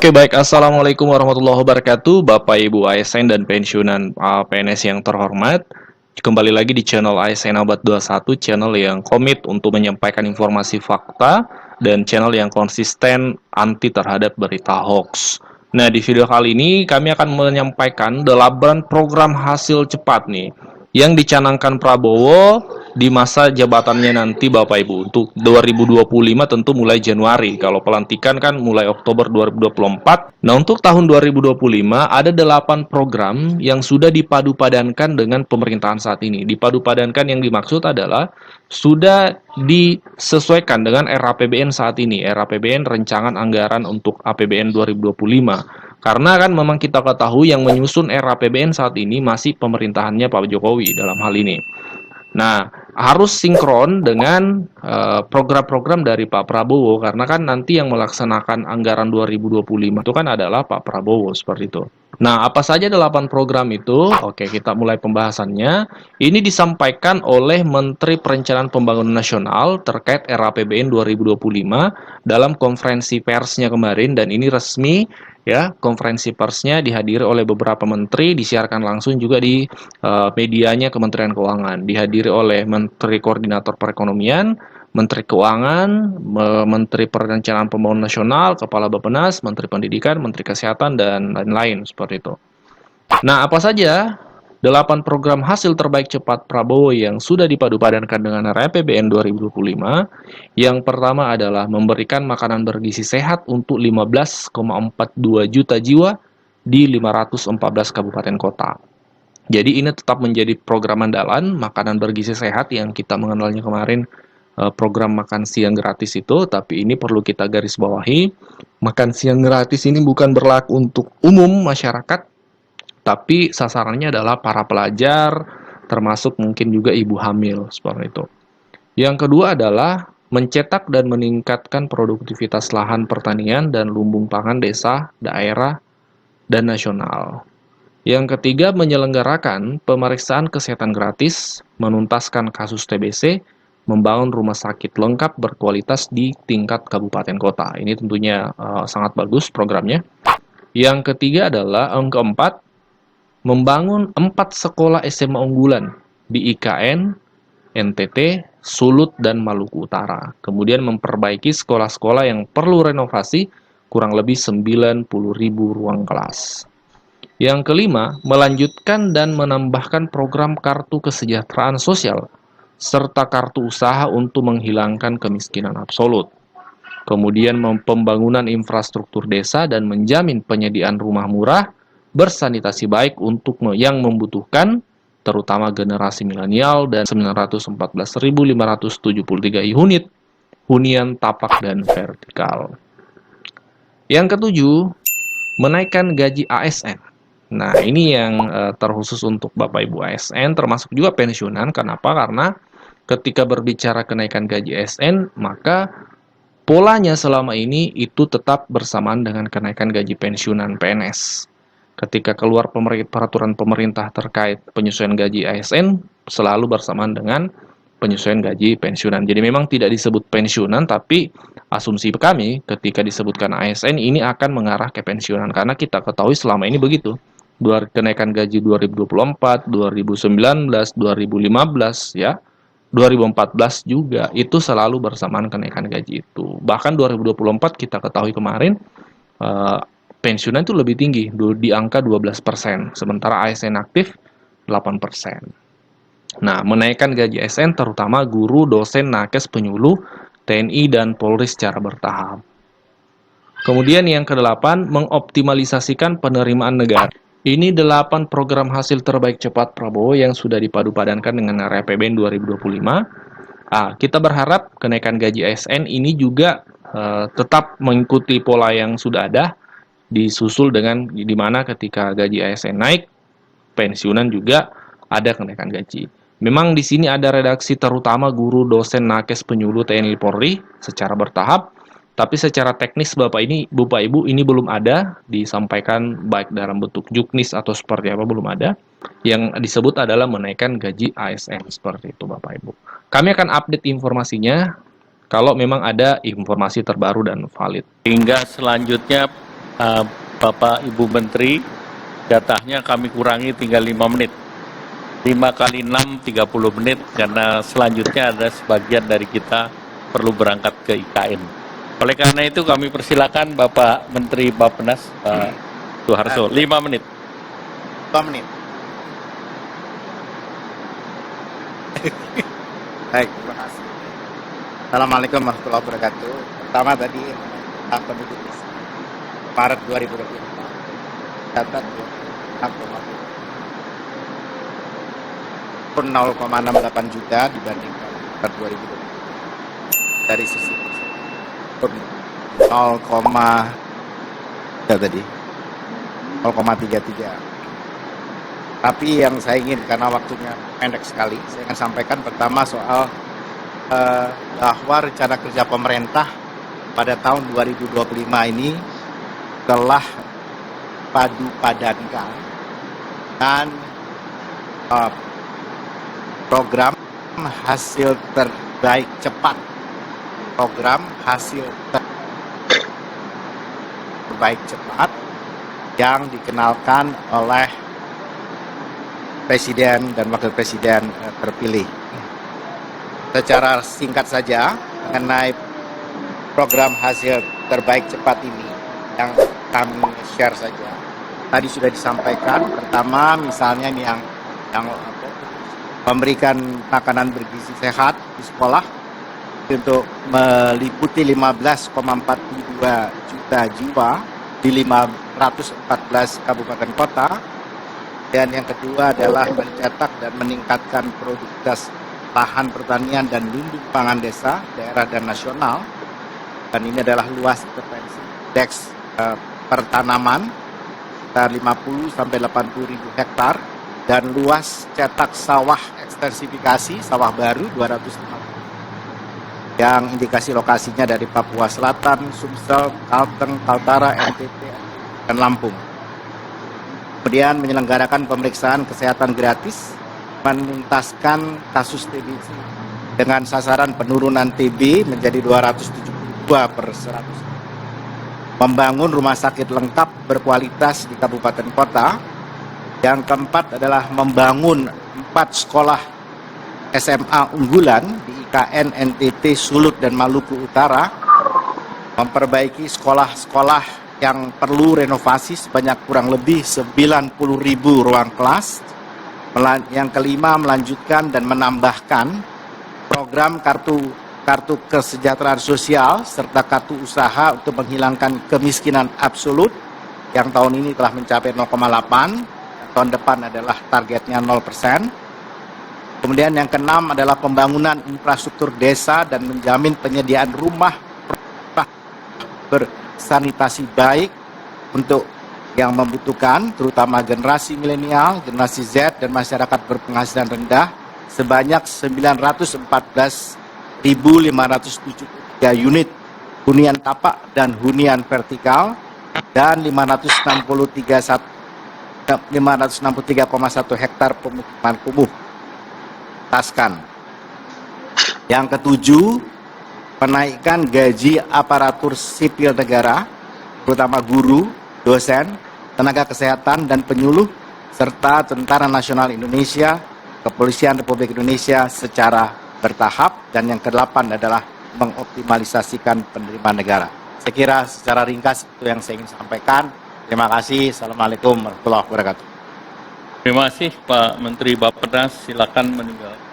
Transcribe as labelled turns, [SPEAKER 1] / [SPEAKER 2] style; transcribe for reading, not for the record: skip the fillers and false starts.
[SPEAKER 1] Oke, baik. Assalamualaikum warahmatullahi wabarakatuh, Bapak Ibu ASN dan pensiunan PNS yang terhormat. Kembali lagi di channel ASN Abad 21, channel yang komit untuk menyampaikan informasi fakta dan channel yang konsisten anti terhadap berita hoax. Nah, di video kali ini kami akan menyampaikan 8 program hasil cepat nih yang dicanangkan Prabowo di masa jabatannya nanti Bapak Ibu. Untuk 2025 tentu mulai Januari. Kalau pelantikan kan mulai Oktober 2024. Nah, untuk tahun 2025 ada 8 program yang sudah dipadu-padankan dengan pemerintahan saat ini. Dipadu-padankan yang dimaksud adalah sudah disesuaikan dengan RAPBN saat ini. RAPBN Rencangan Anggaran untuk APBN 2025. Karena kan memang kita ketahui yang menyusun RAPBN saat ini masih pemerintahannya Pak Jokowi dalam hal ini. Nah, harus sinkron dengan program-program dari Pak Prabowo karena kan nanti yang melaksanakan anggaran 2025 itu kan adalah Pak Prabowo seperti itu. Nah, apa saja 8 program itu? Oke, kita mulai pembahasannya. Ini disampaikan oleh Menteri Perencanaan Pembangunan Nasional terkait RAPBN 2025 dalam konferensi persnya kemarin dan ini resmi ya. Konferensi persnya dihadiri oleh beberapa menteri, disiarkan langsung juga di medianya Kementerian Keuangan, dihadiri oleh Menteri Koordinator Perekonomian, Menteri Keuangan, Menteri Perencanaan Pembangunan Nasional, Kepala Bappenas, Menteri Pendidikan, Menteri Kesehatan, dan lain-lain seperti itu. Nah, apa saja 8 program hasil terbaik cepat Prabowo yang sudah dipadu-padankan dengan RAPBN 2025? Yang pertama adalah memberikan makanan bergizi sehat untuk 15,42 juta jiwa di 514 kabupaten kota. Jadi ini tetap menjadi program andalan makanan bergizi sehat yang kita mengenalnya kemarin program makan siang gratis itu, tapi ini perlu kita garis bawahi. Makan siang gratis ini bukan berlaku untuk umum masyarakat, tapi sasarannya adalah para pelajar, termasuk mungkin juga ibu hamil, seperti itu. Yang kedua adalah mencetak dan meningkatkan produktivitas lahan pertanian dan lumbung pangan desa, daerah, dan nasional. Yang ketiga, menyelenggarakan pemeriksaan kesehatan gratis, menuntaskan kasus TBC, membangun rumah sakit lengkap berkualitas di tingkat kabupaten kota. Ini tentunya sangat bagus programnya. Yang ketiga adalah yang keempat, membangun 4 sekolah SMA unggulan di IKN, NTT, Sulut, dan Maluku Utara. Kemudian memperbaiki sekolah-sekolah yang perlu renovasi, kurang lebih 90.000 ruang kelas. Yang kelima, melanjutkan dan menambahkan program kartu kesejahteraan sosial, serta kartu usaha untuk menghilangkan kemiskinan absolut. Kemudian pembangunan infrastruktur desa dan menjamin penyediaan rumah murah, bersanitasi baik untuk yang membutuhkan, terutama generasi milenial dan 914.573 unit hunian tapak dan vertikal. Yang ketujuh, menaikkan gaji ASN. Nah, ini yang terkhusus untuk Bapak Ibu ASN, termasuk juga pensiunan. Kenapa? Karena ketika berbicara kenaikan gaji ASN, maka polanya selama ini itu tetap bersamaan dengan kenaikan gaji pensiunan PNS. Ketika keluar peraturan pemerintah terkait penyesuaian gaji ASN, selalu bersamaan dengan penyesuaian gaji pensiunan. Jadi memang tidak disebut pensiunan, tapi asumsi kami ketika disebutkan ASN ini akan mengarah ke pensiunan. Karena kita ketahui selama ini begitu. Kenaikan gaji 2024, 2019, 2015 ya, 2014 juga itu selalu bersamaan kenaikan gaji itu. Bahkan 2024 kita ketahui kemarin pensiunan itu lebih tinggi di angka 12%, sementara ASN aktif 8%. Nah, menaikkan gaji ASN terutama guru, dosen, nakes, penyuluh, TNI dan Polri secara bertahap. Kemudian yang kedelapan, mengoptimalisasikan penerimaan negara. Ini 8 program hasil terbaik cepat Prabowo yang sudah dipadu-padankan dengan RAPBN 2025. Kita berharap kenaikan gaji ASN ini juga tetap mengikuti pola yang sudah ada, disusul dengan di mana ketika gaji ASN naik, pensiunan juga ada kenaikan gaji. Memang di sini ada redaksi terutama guru, dosen, nakes, penyuluh, TNI, Polri secara bertahap. Tapi secara teknis Bapak Ibu ini belum ada disampaikan baik dalam bentuk juknis atau seperti apa belum ada. Yang disebut adalah menaikkan gaji ASN seperti itu Bapak Ibu. Kami akan update informasinya kalau memang ada informasi terbaru dan valid.
[SPEAKER 2] Hingga selanjutnya Bapak Ibu Menteri, jatahnya kami kurangi tinggal 5 menit. 5 kali 6, 30 menit, karena selanjutnya ada sebagian dari kita perlu berangkat ke IKN. Oleh karena itu kami persilakan Bapak Menteri Bappenas, Pak Soeharto, 5 menit.
[SPEAKER 3] 5 menit. Baik, terima kasih. Assalamualaikum warahmatullahi wabarakatuh. Pertama tadi, penduduk Maret 2024 catat 0,68 juta dibandingkan Maret 2020. Dari sisi 0,33. Tapi yang saya ingin, karena waktunya pendek sekali, saya ingin sampaikan pertama soal bahwa rencana kerja pemerintah pada tahun 2025 ini telah padu-padankan dan program hasil terbaik cepat, yang dikenalkan oleh Presiden dan Wakil Presiden terpilih. Secara singkat saja mengenai program hasil terbaik cepat ini yang kami share saja. Tadi sudah disampaikan, pertama misalnya ini yang memberikan makanan bergizi sehat di sekolah untuk meliputi 15,42 juta jiwa di 514 kabupaten kota. Dan yang kedua adalah mencetak dan meningkatkan produktivitas lahan pertanian dan lumbung pangan desa, daerah dan nasional. Dan ini adalah luas intervensi indeks pertanaman sekitar 50 sampai 80 ribu hektar, dan luas cetak sawah ekstensifikasi sawah baru 250. Yang indikasi lokasinya dari Papua Selatan, Sumsel, Kalteng, Kaltara, NTT, dan Lampung. Kemudian menyelenggarakan pemeriksaan kesehatan gratis, menuntaskan kasus TBC dengan sasaran penurunan TB menjadi 272 per 100. Membangun rumah sakit lengkap berkualitas di kabupaten kota. Yang keempat adalah membangun 4 sekolah SMA unggulan di IKN, NTT, Sulut, dan Maluku Utara. Memperbaiki sekolah-sekolah yang perlu renovasi sebanyak kurang lebih 90.000 ruang kelas. Yang kelima, melanjutkan dan menambahkan program kartu kesejahteraan sosial serta kartu usaha untuk menghilangkan kemiskinan absolut yang tahun ini telah mencapai 0,8, tahun depan adalah targetnya 0%. Kemudian yang keenam adalah pembangunan infrastruktur desa dan menjamin penyediaan rumah bersanitasi baik untuk yang membutuhkan, terutama generasi milenial, generasi Z, dan masyarakat berpenghasilan rendah sebanyak 914.573 unit hunian tapak dan hunian vertikal dan 563,1 hektar pemukiman kumuh. Yang ketujuh, penaikan gaji aparatur sipil negara, terutama guru, dosen, tenaga kesehatan, dan penyuluh, serta Tentara Nasional Indonesia, Kepolisian Republik Indonesia secara bertahap. Dan yang ke-8 adalah mengoptimalisasikan penerimaan negara. Saya kira secara ringkas itu yang saya ingin sampaikan. Terima kasih. Assalamualaikum warahmatullahi wabarakatuh.
[SPEAKER 2] Terima kasih Pak Menteri Bappenas, silakan meninggalkan.